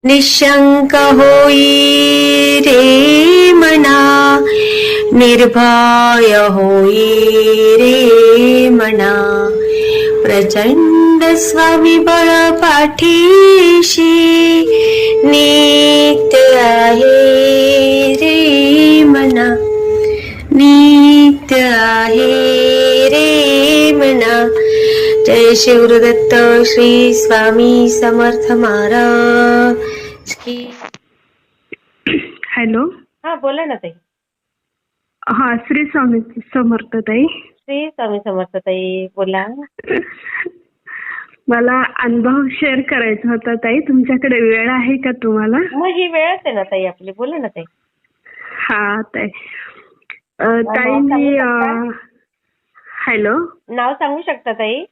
निशंक होई रे मना, निर्भय होई रे मना, प्रचंड स्वविबळ पाठीशी नित्य आहे रे मना, नित्य आहे रे मना. जय शिवदत्त श्री स्वामी समर्थ महाराज की. हॅलो. हा बोला ना ताई. हा, श्री स्वामी समर्थ ताई. श्री स्वामी समर्थ ताई बोला. मला अनुभव शेअर करायचा होता ताई. तुमच्याकडे वेळ आहे का तुम्हाला? मग ही वेळच आहे ना ताई आपली, बोला ना ताई. हा ताई. ताई मी हॅलो. नाव सांगू शकता ताई?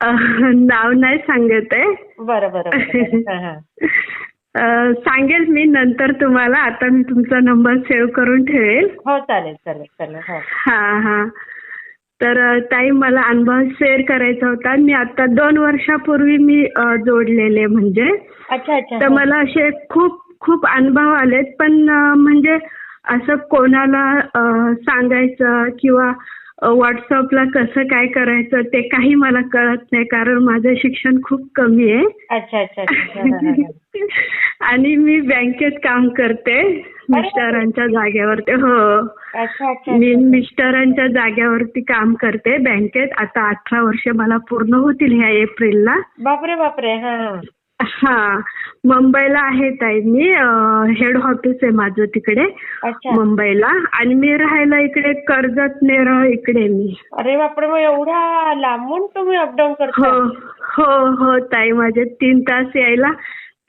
नाव नाही सांगत आहे. बरं बरं बरं. हा, हा. सांगेल मी नंतर तुम्हाला. आता मी तुमचा नंबर सेव्ह करून ठेवेल. हो चालेल चालेल चालेल. हो. हा हा. तर ताई मला अनुभव शेअर करायचा होता. मी आता 2 वर्षापूर्वी मी जोडलेले म्हणजे. अच्छा अच्छा. तर मला असे खूप खूप अनुभव आलेत. पण म्हणजे असं कोणाला सांगायचं किंवा व्हॉट्सअपला कसं काय करायचं ते काही मला कळत नाही, कारण माझं शिक्षण खूप कमी आहे. अच्छा अच्छा अच्छा. आणि मी बँकेत काम करते मिस्टरांच्या जागेवरती. हो, अच्छा अच्छा. मी मिस्टरांच्या जागेवरती काम करते बँकेत. आता 18 वर्ष मला पूर्ण होतील ह्या एप्रिलला. बापरे बापरे. हा हा. हा, मुंबईला आहे ताई मी. हेड ऑफिस आहे माझं तिकडे अच्छा. मुंबईला. आणि मी राहायला इकडे कर्जत नेरळ इकडे मी. अरे बापरे, मग एवढा लांबून तुम्ही अपडाऊन करता? हो हो हो ताई. माझे 3 तास यायला,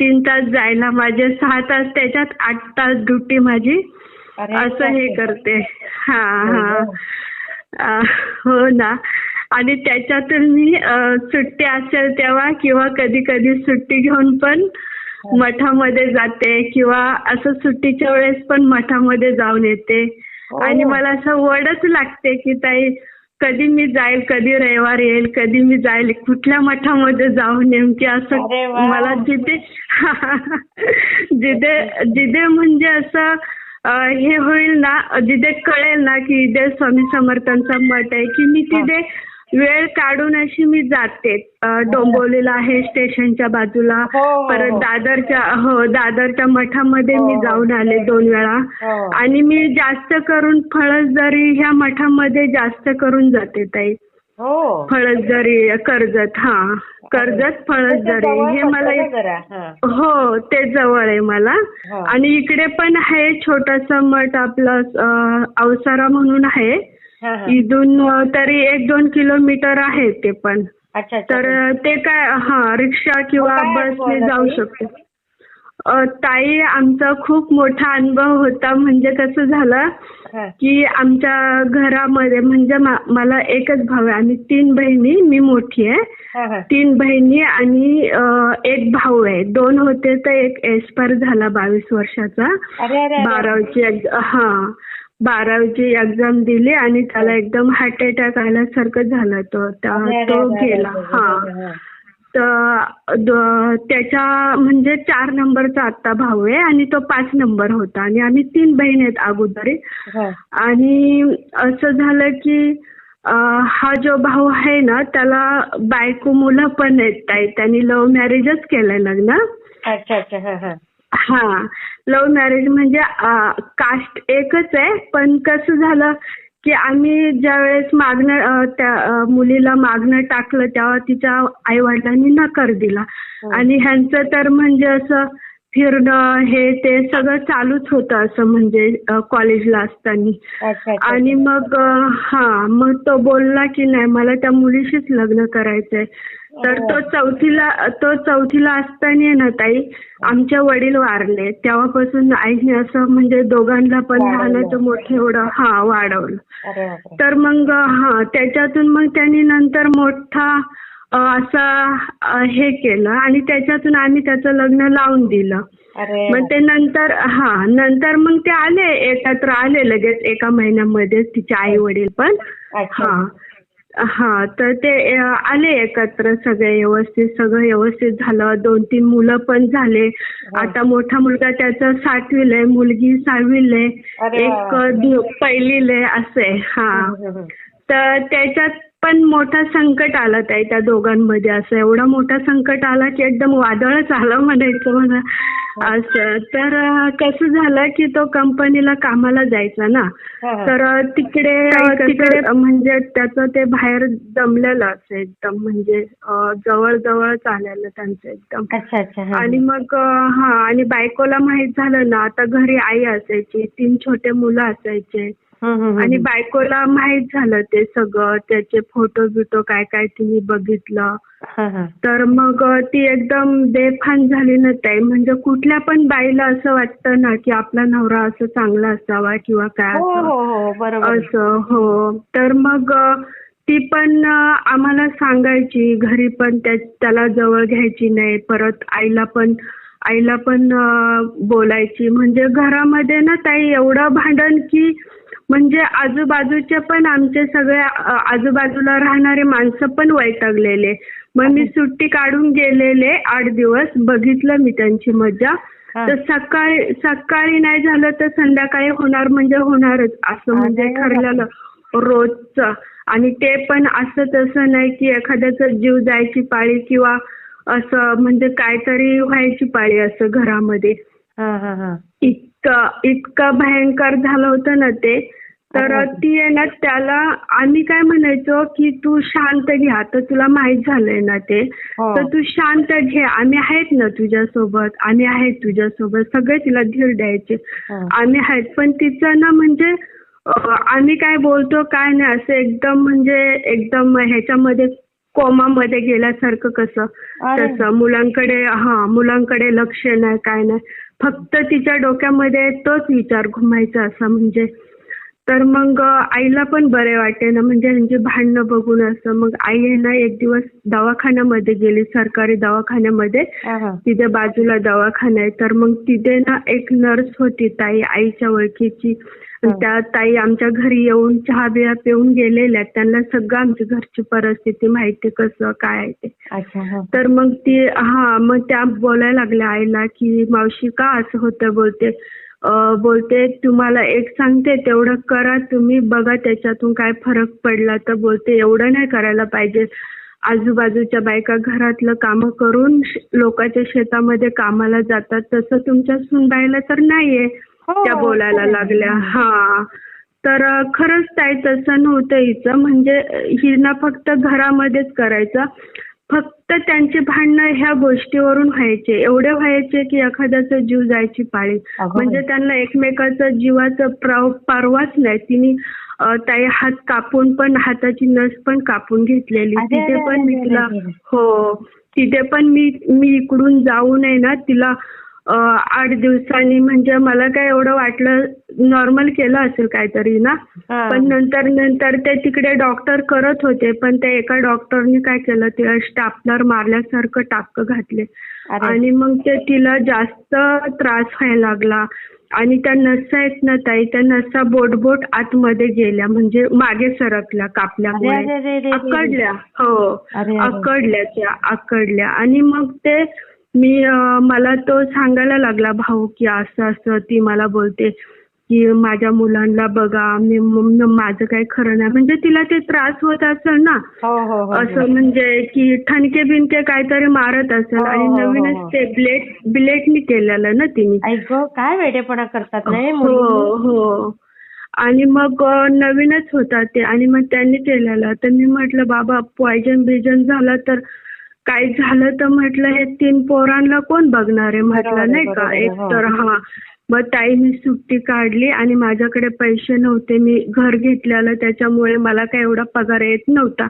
3 तास जायला, माझे 6 तास, त्याच्यात 8 तास ड्युटी माझी. अरे असं हे करते. हा हा. हो ना. आणि त्याच्यातून मी सुट्टी असेल तेव्हा किंवा कधी कधी सुट्टी घेऊन पण मठामध्ये जाते किंवा असं सुट्टीच्या वेळेस पण मठामध्ये जाऊन येते. आणि मला असं वडच लागते की ताई कधी मी जाईल, कधी रविवार येईल, कधी मी जाईल, कुठल्या मठामध्ये जाऊन नेमकी असं मला जिथे जिथे जिथे म्हणजे असं हे होईल ना, जिथे कळेल ना की इथे स्वामी समर्थांचा मठ आहे, की मी तिथे वेळ काढून अशी मी जाते. डोंबिवलीला आहे स्टेशनच्या बाजूला. परत दादरच्या मठामध्ये मी जाऊन आले 2 वेळा. आणि मी जास्त करून फळसदरी ह्या मठामध्ये जास्त करून जाते ताई. फळसदरी, कर्जत. हा, कर्जत फळसदरी हे मला. हो, ते जवळ आहे मला. आणि इकडे पण आहे छोटासा मठ आपलं अवसारा म्हणून आहे. इथून तरी 1-2 किलोमीटर आहे ते पण. तर ते काय रिक्षा किंवा बसने जाऊ शकतो. ताई आमचा खूप मोठा अनुभव होता. म्हणजे कसं झालं की आमच्या घरामध्ये म्हणजे मला एकच भाऊ आहे. आम्ही 3 बहिणी, मी मोठी आहे. 3 बहिणी आणि 1 भाऊ आहे. 2 होते तर 1 एक्सपायर झाला 22 वर्षाचा. 12वीची एक्झाम दिली आणि त्याला एकदम हार्ट अटॅक आल्यासारखं झालं. तो गेला. हा, तर त्याच्या म्हणजे 4 नंबरचा आता भाऊ आहे आणि तो 5 नंबर होता. आणि आम्ही 3 बहीण आहेत अगोदर. आणि असं झालं की हा जो भाऊ आहे ना त्याला बायको मुलं पण आहेत ताई. त्यांनी लव्ह मॅरेजच केलंय लग्न. अच्छा अच्छा. हा, लव्ह मॅरेज म्हणजे कास्ट एकच आहे. पण कसं झालं की आम्ही ज्या वेळेस त्या मुलीला मागणं टाकलं तेव्हा तिच्या आई वडिलांनी नकार दिला. आणि ह्यांचं तर म्हणजे असं फिरणं हे ते सगळं चालूच होतं असं म्हणजे कॉलेजला असताना. आणि मग मग तो बोलला की नाही मला त्या मुलीशीच लग्न करायचंय. तर तो चौथीला असताना ना ताई आमच्या वडील वारले. तेव्हापासून आईने असं म्हणजे दोघांना पण लहानाचं मोठं एवढं वाढवलं. तर मग त्याच्यातून मग त्यांनी नंतर मोठा असं हे केलं आणि त्याच्यातून आम्ही त्याचं लग्न लावून दिलं. मग ते नंतर मग ते आले एकत्र आले लगेच 1 महिन्यामध्ये तिचे आई वडील पण. हा तर ते आले एकत्र सगळं व्यवस्थित झालं. 2-3 मुलं पण झाले. आता मोठा मुलगा त्याचं 7वीला आहे, मुलगी 6वीला आहे, अरे एक वा. 1लीला आहे असं आहे. हा हम्म. तर त्याच्यात पण मोठा संकट आलं ताई त्या दोघांमध्ये. असं एवढा मोठा संकट आला की एकदम वादळच आलं म्हणायचं मला असं. तर कसं झालं की तो कंपनीला कामाला जायचा ना, हा, हा. तर तिकडे म्हणजे त्याचं ते बाहेर जमलेलं असं एकदम म्हणजे जवळ जवळच आलेलं त्यांचं एकदम. अच्छा अच्छा. हा, आणि मग आणि बायकोला माहित झालं ना, आता घरी आई असायची, 3 छोटे मुलं असायचे आणि बायकोला माहित झालं ते सगळं, त्याचे फोटो बिटो काय काय तिने बघितलं. तर मग ती एकदम बेभान झाली ना ताई. म्हणजे कुठल्या पण बाईला असं वाटतं ना की आपला नवरा असं चांगला असावा किंवा काय हो असावं हो हो बरोबर. असं. हो तर मग ती पण आम्हाला सांगायची घरी पण त्याला जवळ घ्यायची नाही. परत आईला पण बोलायची. म्हणजे घरामध्ये ना ताई एवढं भांडण की म्हणजे आजूबाजूचे पण आमचे सगळे आजूबाजूला राहणारे माणसं पण वैतागलेले. मग मी सुट्टी काढून गेलेले 8 दिवस. बघितलं मी त्यांची मजा. तर सकाळी नाही झालं तर संध्याकाळी होणार म्हणजे होणारच असं म्हणजे ठरलेलं रोजचं. आणि ते पण असं तसं नाही की एखाद्याचा जीव जायची पाळी किंवा असं म्हणजे काहीतरी व्हायची पाळी असं घरामध्ये. इतकं भयंकर झालं होतं ना ते. तर ती आहे ना, त्याला आम्ही काय म्हणायचो की तू शांत घे, आता तुला माहित झालंय ना ते, तर तू शांत घे, आम्ही आहेत ना तुझ्यासोबत, आम्ही आहेत तुझ्यासोबत. सगळे तिला धीर द्यायचे, आम्ही आहेत. पण तिचं ना म्हणजे आम्ही काय बोलतो काय नाही असं एकदम म्हणजे एकदम ह्याच्यामध्ये कोमामध्ये गेल्यासारखं कसं तसं. मुलांकडे लक्ष नाही काय नाही, फक्त तिच्या डोक्यामध्ये तोच विचार घुमायचा असा म्हणजे. तर मग आईला पण बरे वाटे ना म्हणजे ह्यांची भांडणं बघून असं. मग आई आहे ना एक दिवस दवाखान्यामध्ये गेली, सरकारी दवाखान्यामध्ये. तिथे बाजूला दवाखाना आहे. तर मग तिथे ना एक नर्स होती ताई आईच्या ओळखीची. त्या ताई आमच्या घरी येऊन चहा बिया पिऊन गेलेल्या. त्यांना सगळं आमच्या घरची परिस्थिती माहिती कसं काय आहे ते. तर मग मग त्या बोलायला लागल्या आईला की मावशी का असं होतं. बोलते तुम्हाला एक सांगते तेवढं करा तुम्ही, बघा त्याच्यातून काय फरक पडला तर. बोलते एवढं नाही करायला पाहिजे. आजूबाजूच्या बायका घरातलं कामं करून लोकांच्या शेतामध्ये कामाला जातात, तसं तुमच्या सुनबाईला तर नाहीये. त्या बोलायला लागल्या. तर खरंच ताई तसं नव्हतं हिचं. म्हणजे हिनं फक्त घरामध्येच करायचं. फक्त त्यांची भांडणं ह्या गोष्टीवरून व्हायचे, एवढे व्हायचे की एखाद्याचा जीव जायची पाळी. म्हणजे त्यांना एकमेकाचा जीवाचा परवाच नाही. तिने ताई हात कापून पण, हाताची नस पण कापून घेतलेली. तिथे पण मी तिला तिथे पण मी इकडून जाऊ नये ना तिला 8 दिवसांनी. म्हणजे मला काय एवढं वाटलं नॉर्मल केलं असेल काहीतरी ना. पण नंतर ते तिकडे डॉक्टर करत होते. पण त्या एका डॉक्टरने काय केलं, तिला स्टापलर मारल्यासारखं टापकं घातले. आणि मग ते तिला जास्त त्रास व्हायला लागला. आणि त्या नसा आहेत ना ताई, त्या नसा बोट आतमध्ये गेल्या, म्हणजे मागे सरकल्या कापल्यामुळे. आकडल्या. आणि मग ते मला तो सांगायला लागला भाऊ की असं ती मला बोलते की माझ्या मुलांना बघा, माझं काही खरं नाही. म्हणजे तिला ते त्रास होत असेल ना असं, म्हणजे की ठणके बिनके काहीतरी मारत असेल. आणि नवीनच ते ब्लेडनी केलेलं ना तिने. काय वेडेपणा करतात नाही. आणि मग नवीनच होता ते. आणि मग त्यांनी केलेलं. तर मी म्हटलं बाबा पॉयझन बिजन झालं तर काय झालं तर म्हटलं हे 3 पोरांना कोण बघणार आहे म्हटलं, नाही का. एक तर मग ताई मी सुट्टी काढली आणि माझ्याकडे पैसे नव्हते. मी घर घेतलेलं, त्याच्यामुळे मला काय एवढा पगार येत नव्हता.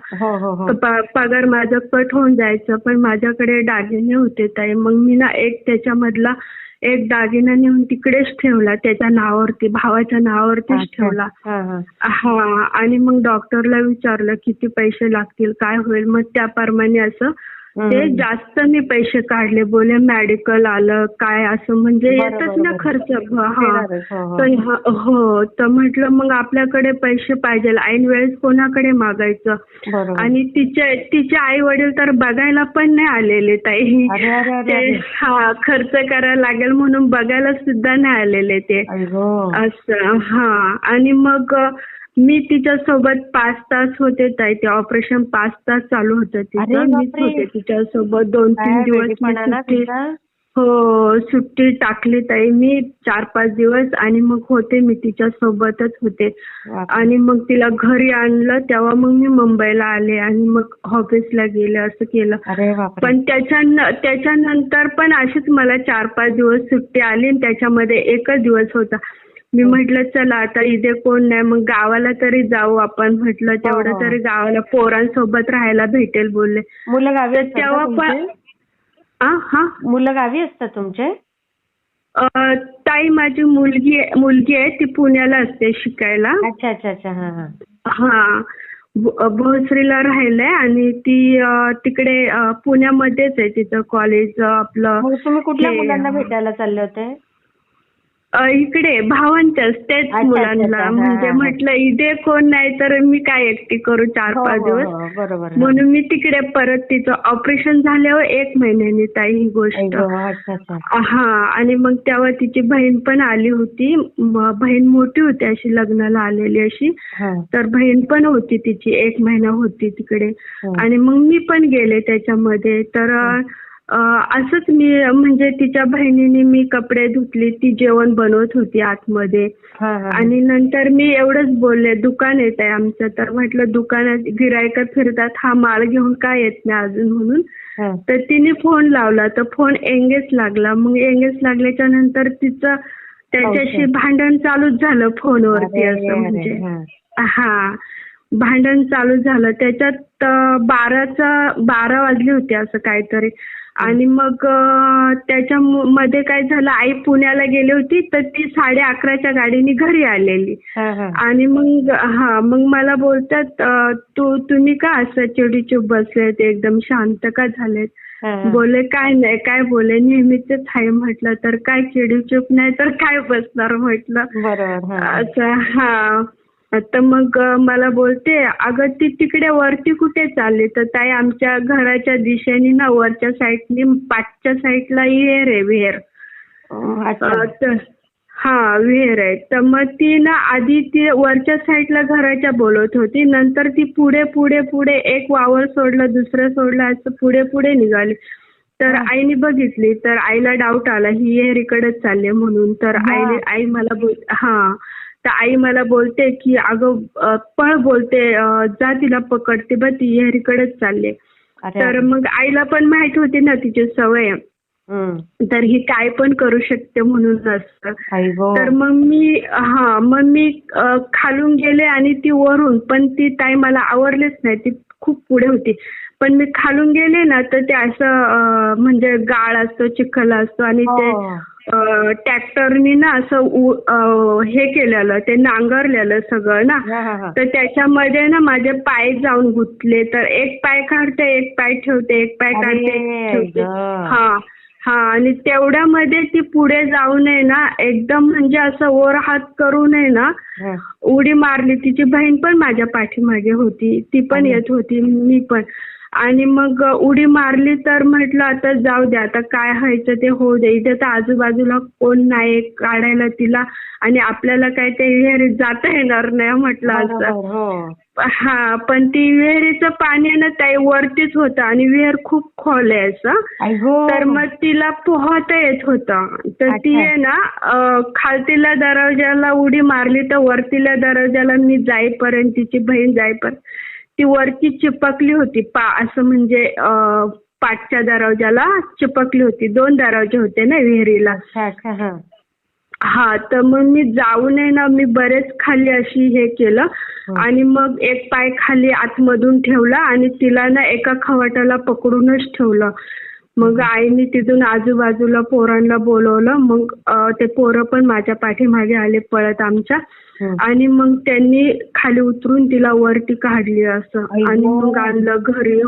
पगार माझं कट होऊन जायचं. पण माझ्याकडे दागिने होते ताई. मग मी ना त्याच्यामधला एक दागिना नेऊन तिकडेच ठेवला, त्याच्या नावावरती, भावाच्या नावावरतीच ठेवला. आणि मग डॉक्टरला विचारलं किती पैसे लागतील काय होईल. मग त्याप्रमाणे असं ते जास्त मी पैसे काढले. बोले मेडिकल आलं काय असं म्हणजे येतच ना खर्च. हो तर म्हटलं मग आपल्याकडे पैसे पाहिजे, ऐन वेळेस कोणाकडे मागायचं. आणि तिचे आई वडील तर बघायला पण नाही आलेले ताई. ते खर्च करायला लागेल म्हणून बघायला सुद्धा नाही आलेले ते असं. आणि मग मी तिच्यासोबत 5 तास होते ताई. ते ऑपरेशन 5 तास चालू होतं तिचं. मीच होते तिच्यासोबत 2-3 दिवस. सुट्टी टाकली ताई मी 4-5 दिवस आणि मग होते मी तिच्यासोबतच होते. आणि मग तिला घरी आणलं तेव्हा मग मी मुंबईला आले आणि मग ऑफिसला गेले असं केलं. पण त्याच्यानंतर पण अशीच मला 4-5 दिवस सुट्टी आली आणि त्याच्यामध्ये एकच दिवस होता. मी म्हटलं चला आता इथे कोण नाही मग गावाला तरी जाऊ आपण. म्हटलं तेवढं तरी गावाला पोरांसोबत राहायला भेटेल बोलले. मुलं गावी तेव्हा पण मुलं गावी असतात तुमचे? ताई माझी मुलगी आहे ती पुण्याला असते शिकायला. भोसरीला राहिलंय आणि ती तिकडे पुण्यामध्येच आहे तिचं कॉलेज आपलं. तुम्ही कुठल्या मुलांना भेटायला चालले होते? इकडे भावांच्याच तेच मुलांना. म्हणजे म्हटलं इथे कोण नाही तर मी काय एकटी करू 4-5 दिवस. म्हणून मी तिकडे परत तिचं ऑपरेशन झाल्यावर 1 महिन्यानी ताई ही गोष्ट. आणि मग तेव्हा तिची बहीण पण आली होती. बहीण मोठी होती अशी लग्नाला आलेली अशी. तर बहीण पण होती तिची 1 महिना होती तिकडे. आणि मग मी पण गेले त्याच्यामध्ये. तर असंच मी म्हणजे तिच्या बहिणीने मी कपडे धुतली, ती जेवण बनवत होती आतमध्ये. आणि नंतर मी एवढंच बोलले दुकान येत आहे आमचं. तर म्हटलं दुकानात गिरायक फिरतात हा माल घेऊन काय येत नाही अजून म्हणून. तर तिने फोन लावला तर फोन एंगेज लागला. मग एंगेज लागल्याच्या नंतर तिचं त्याच्याशी भांडण चालूच झालं फोनवरती असं म्हणजे. भांडण चालू झालं. त्याच्यात 12 वाजले होते असं काहीतरी. आणि मग त्याच्यामध्ये काय झालं आई पुण्याला गेली होती तर ती 11:30च्या गाडीने घरी आलेली. आणि मग मला बोलतात तुम्ही का असं चिडीचूप बसलेत एकदम शांत का झालेत? बोले काय नाही काय बोले नेहमीच आहे. म्हटलं तर काय चिडीचूप नाही तर काय बसणार म्हटलं असं. तर मग मला बोलते अगं ती तिकडे वरती कुठे चालली? तर ताई आमच्या घराच्या दिशेने ना वरच्या साईडनी पाठच्या साईडला विहीर आहे विहीर. विहीर आहे. तर मग ती ना आधी ती वरच्या साईडला घराच्या बोलत होती. नंतर ती पुढे पुढे पुढे एक वावर सोडलं दुसरं सोडलं असं पुढे पुढे निघाली. तर आईने बघितली तर आईला डाऊट आला ही विहिरीकडेच चालली म्हणून. तर आई मला तर आई मला बोलते की अगं पळ बोलते जा तिला पकडते बघ ती विहिरीकडेच चालले. तर मग आईला पण माहित होती ना तिची सवय. तर ही काय पण करू शकते म्हणून असतं. तर मग मी खालून गेले आणि ती वरून पण ती ताई मला आवरलीच नाही. ती खूप पुढे होती. पण मी खालून गेले ना तर ते असं म्हणजे गाळ असतो चिखल असतो आणि ते ट्रॅक्टरनी ना असं हे केलेलं ते नांगरलेलं सगळं ना. तर त्याच्यामध्ये ना माझे पाय जाऊन गुंतले. तर एक पाय काढते एक पाय ठेवते एक पाय काढते ठेवते. आणि तेवढ्यामध्ये ती पुढे जाऊ नये ना एकदम म्हणजे असं वर हात करू नये ना उडी मारली. तिची बहीण पण माझ्या पाठीमागे होती. ती पण येत होती मी पण. आणि मग उडी मारली. तर म्हटलं आता जाऊ दे आता काय व्हायचं ते होऊ दे. इथे तर आजूबाजूला कोण नाही काढायला तिला आणि आपल्याला काय ते विहिरीत जाता येणार नाही म्हटलं असं. पण ती विहिरीचं पाणी ना ताई वरतीच होतं आणि विहीर खूप खोल आहे असं. तर मग तिला पोहता येत होतं. तर ती आहे ना खालतीला दरवाजाला उडी मारली तर वरतीला दरवाजाला मी जाईपर्यंत तिची बहीण जाईपर्यंत ती वरती चिपकली होती. असं म्हणजे पाठच्या दरवाजाला चिपकली होती. 2 दरवाजे होते ना विहिरीला. तर मग मी जाऊ नये ना मी बरेच खाली अशी हे केलं. आणि मग एक पाय खाली आतमधून ठेवला आणि तिला ना एका खवाटाला पकडूनच ठेवलं. मग आईने तिथून आजूबाजूला पोरांना बोलवलं. मग ते पोरं पण माझ्या पाठीमागे आले पळत आमच्या. आणि मग त्यांनी खाली उतरून तिला वरती काढली असं आणि मग आणलं घरी.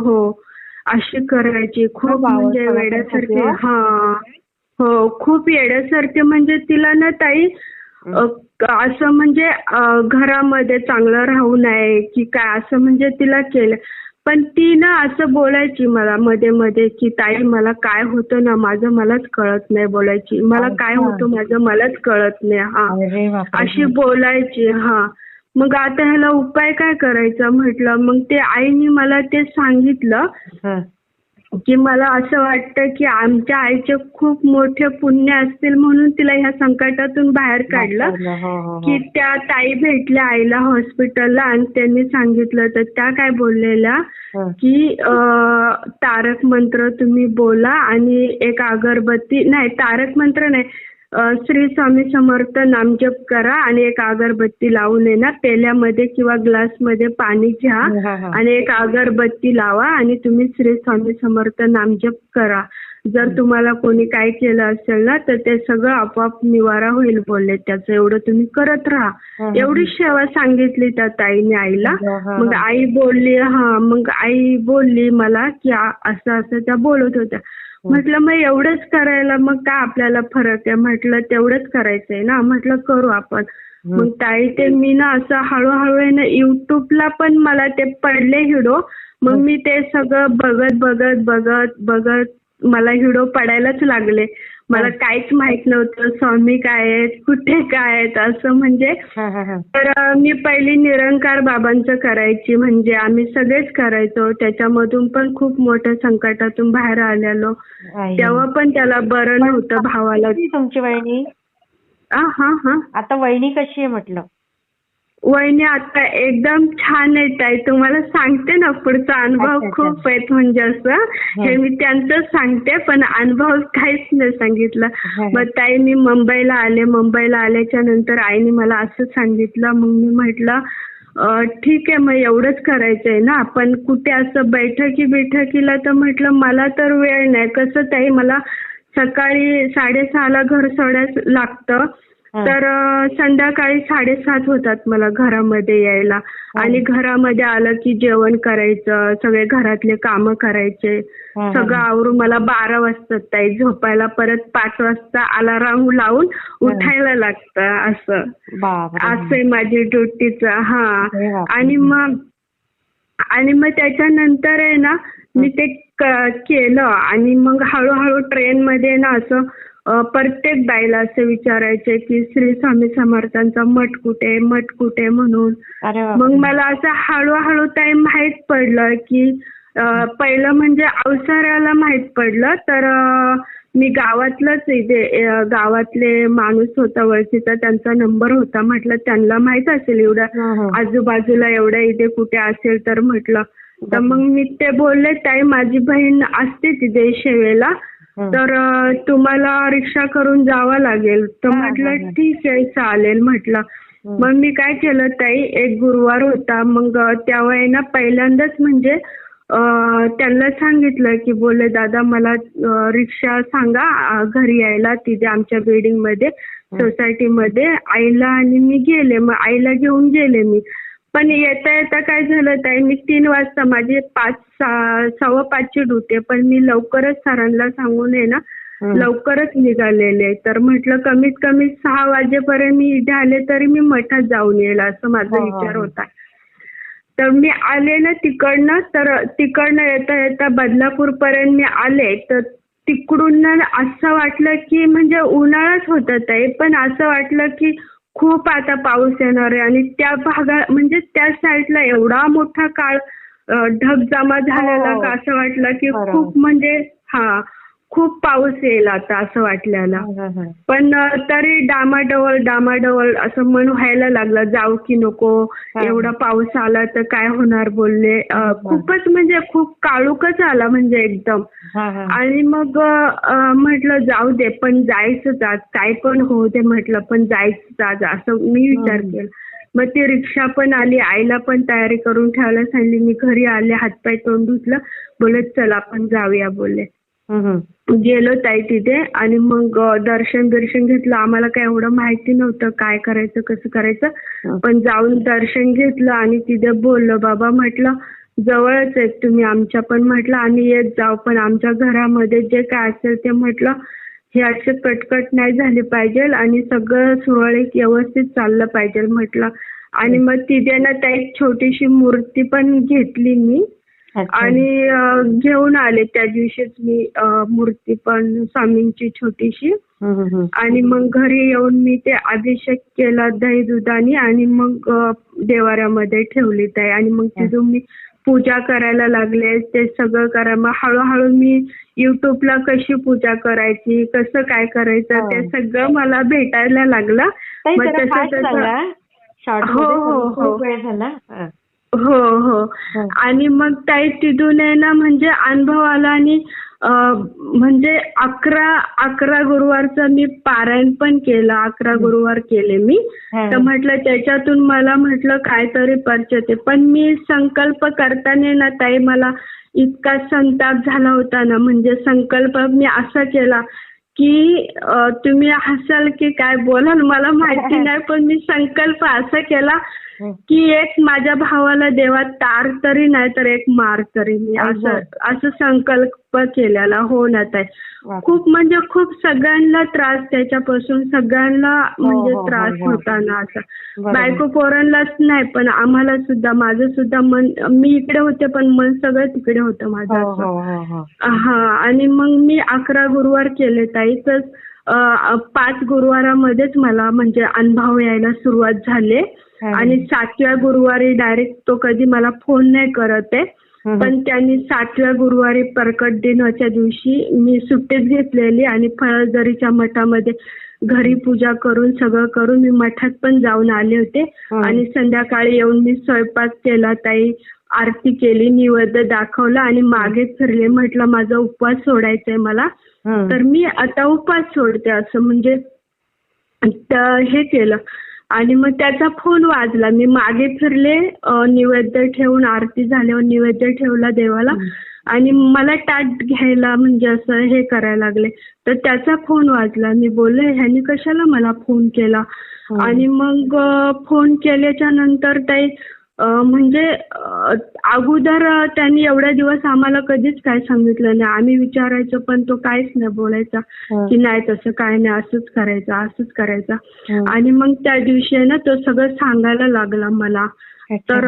अशी करायची खूप खूप आवड म्हणजे मला पण वेड्यासारखी. होती, हा हो खूप येड्यासारखे म्हणजे तिला ना ताई असं म्हणजे घरामध्ये चांगलं राहू नये की काय असं म्हणजे तिला केलं. पण ती ना असं बोलायची मला मध्ये मध्ये की ताई मला काय होतं ना माझं मलाच कळत नाही बोलायची. मला काय अच्छा. होतं माझं मलाच कळत नाही. हा अरे बापरे. अशी बोलायची. हा मग आता ह्याला उपाय काय करायचा म्हटलं. मग ते आईने मला ते सांगितलं हं. की मला असं वाटतं की आमच्या आईचे खूप मोठे पुण्य असतील म्हणून तिला ह्या संकटातून बाहेर काढलं. वापरलं. हो हो की हो. त्या ताई भेटल्या आईला हॉस्पिटलला आणि त्यांनी सांगितलं तर त्या काय बोललेल्या हं. की तारक मंत्र तुम्ही बोला आणि एक अगरबत्ती नाही तारक मंत्र नाही श्री स्वामी समर्थ नामजप करा आणि एक अगरबत्ती लावून आहे ना पेल्यामध्ये किंवा ग्लासमध्ये पाणी घ्या हा, हा. आणि एक अगरबत्ती लावा आणि तुम्ही श्री स्वामी समर्थ नामजप करा. जर तुम्हाला कोणी काय केलं असेल ना तर ते सगळं आपोआप निवारा होईल बोलले. त्याचं एवढं तुम्ही करत राहा. एवढी सेवा सांगितली त्या ताईने आईला. मग आई बोलली मग आई बोलली मला की असं असं त्या बोलत होत्या. म्हटलं मग एवढंच करायला मग काय आपल्याला फरक आहे. म्हटलं तेवढंच करायचंय ना. म्हटलं करू आपण. मग ताई ते मी ना असं हळूहळू आहे ना युट्यूबला पण मला ते पडले व्हिडिओ. मग मी ते सगळं बघत बघत बघत बघत मला व्हिडिओ पडायलाच लागले. मला काहीच माहित नव्हतं स्वामी काय आहेत कुठे काय आहेत असं म्हणजे. तर मी पहिली निरंकार बाबांचं करायची म्हणजे आम्ही सगळेच करायचो. त्याच्यामधून पण खूप मोठ्या संकटातून बाहेर आलेलो. तेव्हा पण त्याला बरं नव्हतं भावाला. तुमची वहिनी आता वहिनी कशी आहे म्हटलं. वहिनी आता एकदम छान आहे ताई. तुम्हाला सांगते ना पुढचा अनुभव खूप आहेत म्हणजे असं हे मी त्यांचंच सांगते पण अनुभव काहीच नाही सांगितलं. मग ताई मी मुंबईला आले. मुंबईला आल्याच्या नंतर आईने मला असं सांगितलं. मग मी म्हटलं ठीक आहे मग एवढंच करायचंय ना. पण कुठे असं बैठकीला तर म्हटलं मला तर वेळ नाही. कसं ताई मला सकाळी 6:30ला घर सोडायला लागतं. तर संध्याकाळी 7:30 होतात मला घरामध्ये यायला. आणि घरामध्ये आलं की जेवण करायचं सगळे घरातले कामं करायचे सगळं आवरून मला 12 वाजतात ताई झोपायला. परत 5 वाजता अलार्म लावून उठायला लागतं असं. असं माझी ड्युटीचं. आणि मग त्याच्यानंतर आहे ना मी ते केलं आणि मग हळूहळू ट्रेनमध्ये ना असं प्रत्येक बाईला असं विचारायचे की श्री स्वामी समर्थांचा मठ कुठे म्हणून. मग मला असं हळूहळू ताई माहित पडलं की पहिलं म्हणजे अवसराला माहित पडलं. तर मी गावातलंच इथे गावातले माणूस होता ओळखीचा त्यांचा नंबर होता. म्हटलं त्यांना माहित असेल एवढं आजूबाजूला एवढ्या इथे कुठे असेल तर म्हटलं. तर मग मी ते बोलले ताई माझी बहीण असते तिथे शेवेला तर तुम्हाला रिक्षा करून जावं लागेल. तर म्हटलं ठीक आहे चालेल म्हटलं. मग मी काय केलं ताई एक गुरुवार होता. मग त्यावेळी ना पहिल्यांदाच म्हणजे त्यांना सांगितलं की बोले दादा मला रिक्षा सांगा घरी यायला तिथे आमच्या बिल्डिंगमध्ये सोसायटीमध्ये. आईला आणि मी गेले. मग आईला घेऊन गेले मी. पण येता येता काय झालं ताई मी 3 वाजता माझी 5:15ची ड्युटी पण मी लवकरच सरांना सांगून आहे ना लवकरच निघालेले. तर म्हटलं कमीत कमी 6 वाजेपर्यंत मी इथे आले तरी मी मठात जाऊन येईल असं माझा विचार होता. तर मी आले ना तिकडनं. तर तिकडनं येता येता बदलापूर पर्यंत मी आले. तर तिकडून ना असं वाटलं की म्हणजे उन्हाळाच होता ताई पण असं वाटलं की खूप आता पाऊस येणार आहे. आणि त्या भागात म्हणजे त्या साईडला एवढा मोठा काळ ढग जमा झालेला का असं वाटलं की खूप म्हणजे खूप पाऊस येईल आता असं वाटलेलं. पण तरी डामाडोल असं मन व्हायला लागलं जाऊ की नको. एवढा पाऊस आला तर काय होणार बोलले. खूपच म्हणजे खूप काळोखच आला म्हणजे एकदम. आणि मग म्हटलं जाऊ दे पण जायचंच आज काय पण होऊ दे म्हटलं पण जायचंच आज असं मी विचार केला. मग ती रिक्षा पण आली. आईला पण तयारी करून ठेवायला सांगितली. मी घरी आले हातपाय तोंड धुतलं. बोलत चल आपण जाऊया बोलले. गेलो ताई तिथे आणि मग दर्शन घेतलं. आम्हाला काय एवढं माहिती नव्हतं काय करायचं कसं करायचं. पण जाऊन दर्शन घेतलं आणि तिथे बोललो बाबा म्हटलं जवळच आहेत तुम्ही आमच्या पण म्हटलं आम्ही येत जाऊ पण आमच्या घरामध्ये जे काय असेल ते म्हटलं हे असे कटकट नाही झाली पाहिजे आणि सगळं सुरळीत व्यवस्थित चाललं पाहिजे म्हटलं. आणि मग तिथे ना त्या एक छोटीशी मूर्ती पण घेतली मी अच्छा. आणि घेऊन आले त्या दिवशीच मी मूर्ती पण स्वामींची छोटीशी. आणि मग घरी येऊन मी ते अभिषेक केला दही दुधाने आणि मग देवाऱ्यामध्ये ठेवली ताई. आणि मग तिथून मी पूजा करायला लागले ते सगळं करा. मग हळूहळू मी युट्यूबला कशी पूजा करायची कसं काय करायचं ते सगळं मला भेटायला लागलं. ताई मग जरा तसं फास्ट तसं सांगा. शॉर्ट हो मध्ये हो कारण हो खूप वेळ झाला. हो हो. आणि मग ताई तिथून आहे ना म्हणजे अनुभव आला आणि म्हणजे 11 गुरुवारचं मी पारायण पण केलं. 11 गुरुवार केले मी. तर म्हटलं त्याच्यातून मला म्हटलं काहीतरी परिचित आहे. पण मी संकल्प करताना ना ताई मला इतका संताप झाला होता ना म्हणजे संकल्प मी असा केला की तुम्ही हसाल की काय बोलाल मला माहिती नाही पण मी संकल्प असा केला की एक माझ्या भावाला देवा तार तरी नाही तर एक मार तरी मी असं संकल्प केलेला. हो ना ताई. खूप म्हणजे खूप सगळ्यांना त्रास त्याच्यापासून सगळ्यांना म्हणजे त्रास होता ना असा. बायको पोरांनाच नाही पण आम्हाला सुद्धा माझं सुद्धा मन मी इकडे होते पण मन सगळं तिकडे होतं माझं असं. हा. आणि मग मी 11 गुरुवार केले ताई. तर 5 गुरुवारामध्येच मला म्हणजे अनुभव यायला सुरुवात झाले. आणि 7व्या गुरुवारी डायरेक्ट तो कधी मला फोन नाही करत आहे. पण त्यांनी 7व्या गुरुवारी प्रकट दिनाच्या दिवशी मी सुट्टीच घेतलेली आणि फळझरीच्या मठामध्ये घरी पूजा करून सगळं करून मी मठात पण जाऊन आले होते. आणि संध्याकाळी येऊन मी स्वयंपाक केला ताई. आरती केली नैवेद्य दाखवला आणि मागे फिरले. म्हटलं माझा उपवास सोडायचा आहे मला तर मी आता उपवास सोडते असं म्हणजे हे केलं. आणि मग त्याचा फोन वाजला. मी मागे फिरले नैवेद्य ठेवून आरती झाल्यावर नैवेद्य ठेवला देवाला आणि मला ताट घ्यायला म्हणजे असं हे करायला लागले तर त्याचा फोन वाजला. मी बोलले ह्यानी कशाला मला फोन केला. आणि मग फोन केल्याच्या नंतर ताई म्हणजे अगोदर त्यांनी एवढ्या दिवस आम्हाला कधीच काय सांगितलं नाही. आम्ही विचारायचो पण तो काहीच नाही बोलायचा की नाही तसं काय नाही असंच करायचं असंच करायचं. आणि मग त्या दिवशी ना तो सगळं सांगायला लागला मला. तर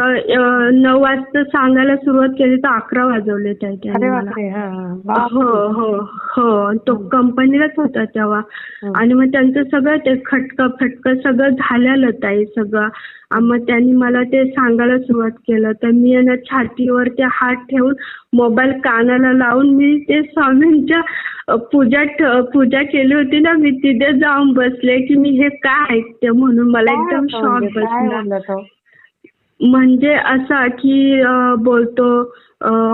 9 वाजता सांगायला सुरुवात केली तर 11 वाजवले त्याने मला. हो हो हो. तो कंपनीलाच होता तेव्हा. आणि मग त्यांचं सगळं ते खटकं फटकं सगळं झालेलं ताई सगळं. मग त्यांनी मला ते सांगायला सुरुवात केलं. तर मी ना छातीवर ते हात ठेवून मोबाईल कानाला लावून मी ते स्वामींच्या पूजा केली होती ना मी तिथे जाऊन बसले की मी हे काय ऐकते म्हणून मला एकदम शॉक बसला. म्हणजे असं की बोलतो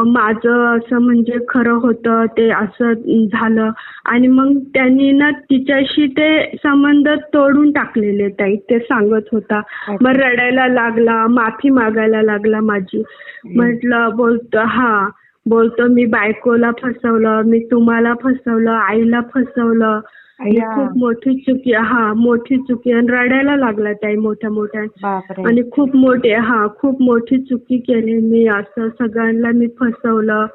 माझं असं म्हणजे खरं होतं ते असं झालं. आणि मग त्यांनी ना तिच्याशी ते संबंध तोडून टाकलेले ताई ते सांगत होता. मग रडायला लागला माफी मागायला लागला माझी. म्हटलं बोलतो मी बायकोला फसवलं मी तुम्हाला फसवलं आईला फसवलं ही खूप मोठी चुकी मोठी चुकी. आणि रडायला लागला ताई मोठ्या आणि खूप मोठी चुकी केली मी असं सगळ्यांना मी फसवलं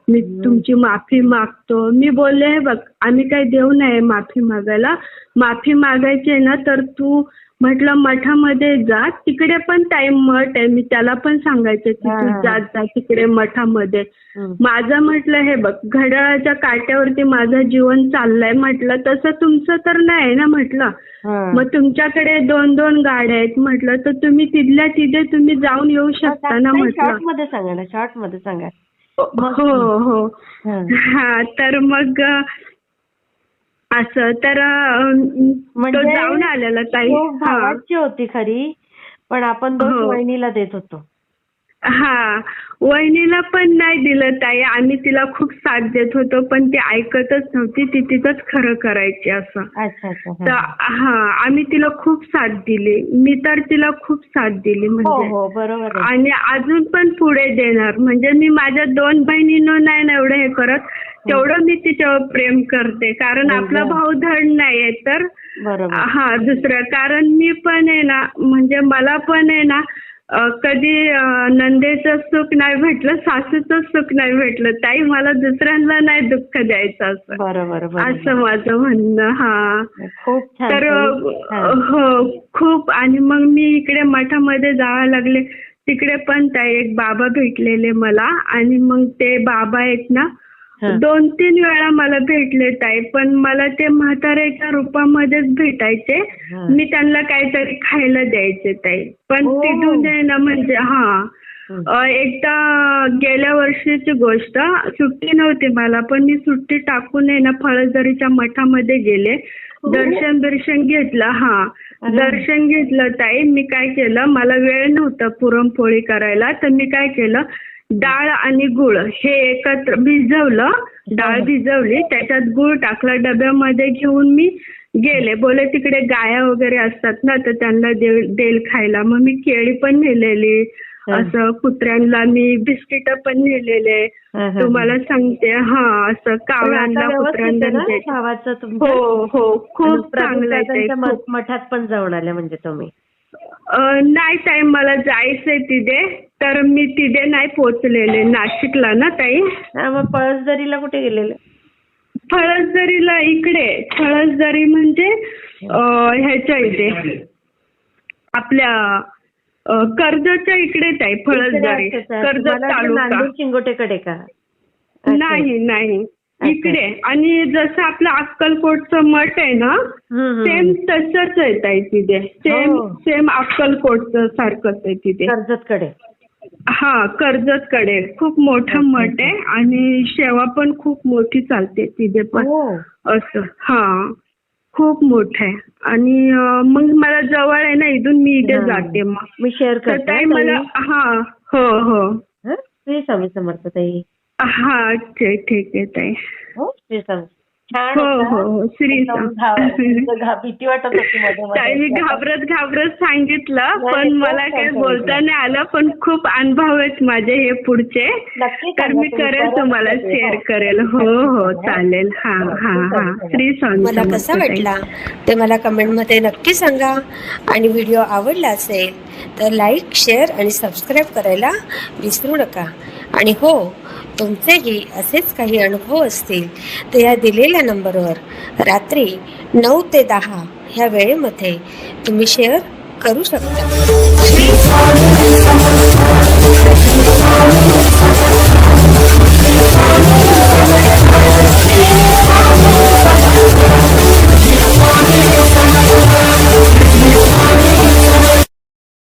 मी तुमची माफी मागतो. मी बोलले हे बघ आम्ही काही देऊ नये माफी मागायला. माफी मागायची ना तर तू म्हटलं मठामध्ये जा तिकडे पण टाइम मठ आहे मी त्याला पण सांगायचं की तू जात जा तिकडे मठामध्ये. माझं म्हटलं हे बघ घड्याळाच्या काट्यावरती माझं जीवन चाललंय म्हटलं तसं तुमचं तर नाही ना म्हटलं. मग तुमच्याकडे 2-2 गाड्या आहेत म्हटलं तर तुम्ही तिथल्या तिथे तुम्ही जाऊन येऊ शकता ना म्हटलं. शॉर्ट मध्ये सांगा. हो हो. हा. तर मग असं तर तो जाऊन आलेला ताई. भावाची होती खरी पण आपण दोष वहिनीला देत होतो. वहिनीला पण नाही दिलं ताई. आम्ही तिला खूप साथ देत होतो पण ती ऐकतच नव्हती. ती तिथंच खरं करायची असं. तर आम्ही तिला खूप साथ दिली. मी तर तिला खूप साथ दिली म्हणजे बरोबर. आणि अजून पण पुढे देणार. म्हणजे मी माझ्या 2 बहिणींना नाही ना एवढं हे करत तेवढं मी तिच्यावर प्रेम करते कारण आपला भाऊ धड नाहीये तर दुसरं कारण मी पण आहे ना म्हणजे मला पण आहे ना कधी नंदेचं सुख नाही भेटलं, सासूचं सुख नाही भेटलं ताई, मला दुसऱ्यांना नाही दुःख द्यायचं असं. बरोबर असं माझं म्हणणं. हा खूप छान तर ताई. हो खूप. आणि मग मी इकडे मठामध्ये जायला लागले, तिकडे पण ताई एक बाबा भेटलेले मला. आणि मग ते बाबा आहेत ना, हा. 2-3 वेळा मला भेटले ताई, पण मला ते म्हाताऱ्याच्या रूपामध्येच भेटायचे. हा. मी त्यांना काहीतरी खायला द्यायचे ताई, पण ओ. तिथून आहे ना म्हणजे एकदा गेल्या वर्षीची गोष्ट, सुट्टी नव्हती मला, पण मी सुट्टी टाकून आहे ना फळझरीच्या मठामध्ये गेले. दर्शन घेतलं. अरे. दर्शन घेतलं ताई. मी काय केलं, मला वेळ नव्हता पुरणपोळी करायला, तर मी काय केलं, डाळ आणि गुळ हे एकत्र भिजवलं. डाळ भिजवली, त्याच्यात गुळ टाकला, डब्यामध्ये घेऊन मी गेले. बोले तिकडे गाया वगैरे असतात ना, तर त्यांना देईल खायला. मग मी केळी पण नेलेली, असं कुत्र्यांना मी बिस्किट पण नेलेले. तुम्हाला सांगते असं कावळ्यांना, कुत्र्यांना. हो खूप चांगलं आहे ते. मठात पण जाऊन आले म्हणजे तुम्ही? नाही ताई, मला जायचंय तिथे, तर मी तिथे नाही पोहोचलेले. नाशिकला ना ताई. मग पळसदरीला कुठे गेलेले? फळसदरीला इकडे, फळसदरी म्हणजे ह्याच्या इथे आपल्या कर्जतच्या इकडेच आहे फळसदरी. कर्जत तालुका. नांदूर चिंगोटेकडे का? नाही इकडे. आणि जसं आपलं अक्कलकोटचं मठ आहे ना, सेम तसंच आहे ताई तिथे. सेम अक्कलकोटचं सारखंच आहे तिथे. कर्जतकडे? कर्जतकडे खूप मोठा मठ आहे आणि सेवा पण खूप मोठी चालते तिथे पण. असं खूप मोठं आहे. आणि मग मला जवळ आहे ना इथून, मी इथे जाते. मग मी शेअर करते मला. हो श्री स्वामी समर्थ ताई. ठीक आहे ताई. श्री स्वामी. छान. हो श्री भीती वाटत होती ताई, मी घाबरत सांगितलं, पण मला काही बोलता नाही आलं. पण खूप अनुभव आहेत माझे हे पुढचे, तर मी करेल, तुम्हाला शेअर करेल. हो चालेल. श्री स्वामी. मला कसा वाटला ते मला कमेंटमध्ये नक्की सांगा. आणि व्हिडिओ आवडला असेल तर लाईक, शेअर आणि सबस्क्राईब करायला विसरू नका. आणि हो, तुमचेही असेच काही अनुभव असतील तर या दिलेल्या नंबरवर रात्री 9 ते 10 ह्या वेळेमध्ये तुम्ही शेअर करू शकता.